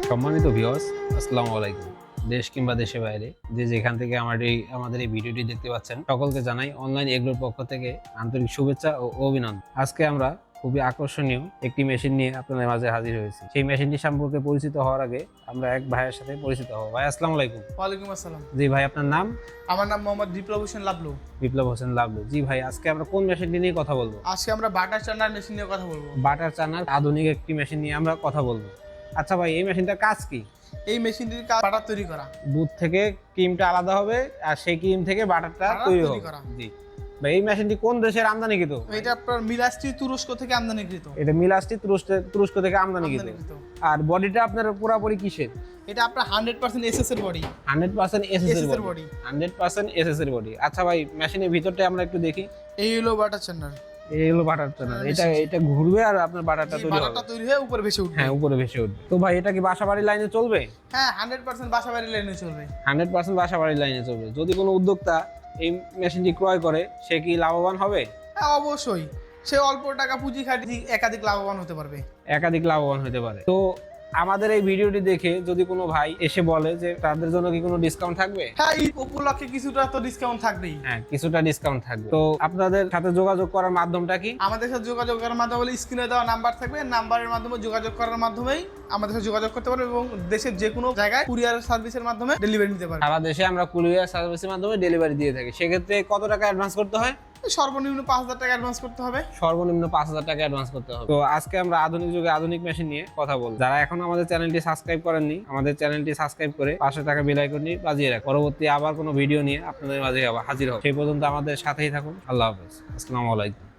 সম্মানিত ভিউয়ার্স, আসসালামু আলাইকুম। দেশ কিংবা দেশের বাইরে যে যেখান থেকে আমাদের এই ভিডিওটি দেখতে পাচ্ছেন, সকলকে জানাই অনলাইন এগ্রোর পক্ষ থেকে আন্তরিক শুভেচ্ছা ও অভিনন্দন। আজকে আমরা খুবই আকর্ষণীয় একটি মেশিন নিয়ে আপনাদের মাঝে হাজির হয়েছি। সেই মেশিনটি সম্পর্কে পরিচিত হওয়ার আগে আমরা এক ভাইয়ের সাথে পরিচিত হব। ভাই আসসালামু আলাইকুম। ওয়ালাইকুম আসসালাম। জি ভাই, আপনার নাম? আমার নাম মোহাম্মদ বিপ্লব হোসেন লাবলু। বিপ্লব হোসেন লাবলু। জি ভাই, আজকে আমরা কোন মেশিনটি নিয়ে কথা বলবো? আজকে আমরা বাটার চানার মেশিন নিয়ে কথা বলবো। বাটার চানার আধুনিক একটি মেশিন নিয়ে আমরা কথা বলবো। আচ্ছা ভাই, এই মেশিনটার কাজ কি? এই মেশিনটির কাজ বাটার তৈরি করা। দুধ থেকে ক্রিমটা আলাদা হবে আর সেই ক্রিম থেকে বাটারটা তৈরি হবে। জি ভাই, এই মেশিনটি কোন দেশের আমদানিকৃত? এটা আপনার মিলাস্টি তুরস্ক থেকে আমদানিকৃত। এটা মিলাস্টি তুরস্ক থেকে আমদানিকৃত। আর বডিটা আপনার পুরোপুরি কিসের? এটা আপনার 100% এসএস এর বডি। 100% এসএস এর বডি। 100% এসএস এর বডি। আচ্ছা ভাই, মেশিনের ভিতরটা আমরা একটু দেখি। এই হলো বাটার চানার। এই হলো বাটার চানার। এটা ঘুরবে আর আপনার বাটারটা তৈরি হবে। বাটারটা তৈরি হয়ে উপরে ভেসে উঠবে। হ্যাঁ, উপরে ভেসে উঠবে। তো ভাই, এটা কি বাসাবাড়ি লাইনে চলবে? হ্যাঁ, 100% বাসাবাড়ি লাইনে চলবে। 100% বাসাবাড়ি লাইনে চলবে। যদি কোনো উদ্যোক্তা এই মেশিনটি ক্রয় করে, সে কি লাভবান হবে? হ্যাঁ, অবশ্যই। সে অল্প টাকা পুঁজি খাটিয়ে একাধিক লাভবান হতে পারবে। একাধিক লাভবান হতে পারে। তো আমাদের এই ভিডিওটি দেখে যদি কোনো ভাই এসে বলে যে তাদের জন্য কি কোনো ডিসকাউন্ট থাকবে? হ্যাঁ, এই উপলক্ষে কিছুটা তো ডিসকাউন্ট থাকবেই। হ্যাঁ, কিছুটা ডিসকাউন্ট থাকবে। তো আপনাদের সাথে যোগাযোগ করার মাধ্যমটা কি? আমাদের সাথে যোগাযোগ করার মাধ্যমে স্ক্রিনে দেওয়া নাম্বার থাকবে, নাম্বারের মাধ্যমে যোগাযোগ করার মাধ্যমেই আমাদের সাথে যোগাযোগ করতে পারবে এবং দেশের যে কোনো জায়গায় কুরিয়ার সার্ভিসের মাধ্যমে ডেলিভারি নিতে পারবে। সারা দেশে আমরা কুরিয়ার সার্ভিসের মাধ্যমে ডেলিভারি দিয়ে থাকি। সেক্ষেত্রে কত টাকা অ্যাডভান্স করতে হয়? সর্বনিম্ন 5,000 টাকা অ্যাডভান্স করতে হবে। সর্বনিম্ন 5,000 টাকা অ্যাডভান্স করতে হবে। তো আজকে আমরা আধুনিক যুগে আধুনিক মেশিন নিয়ে কথা বলবো। যারা এখনো আমাদের চ্যানেলটি সাবস্ক্রাইব করেননি, আমাদের চ্যানেলটি সাবস্ক্রাইব করে পাশে থাকা বেল আইকনটি বাজিয়ে রাখুন। পরবর্তী আবার কোনো ভিডিও নিয়ে আপনাদের মাঝে হাজির হব। সেই পর্যন্ত আমাদের সাথেই থাকুন। আল্লাহ হাফেজ। আসসালামু আলাইকুম।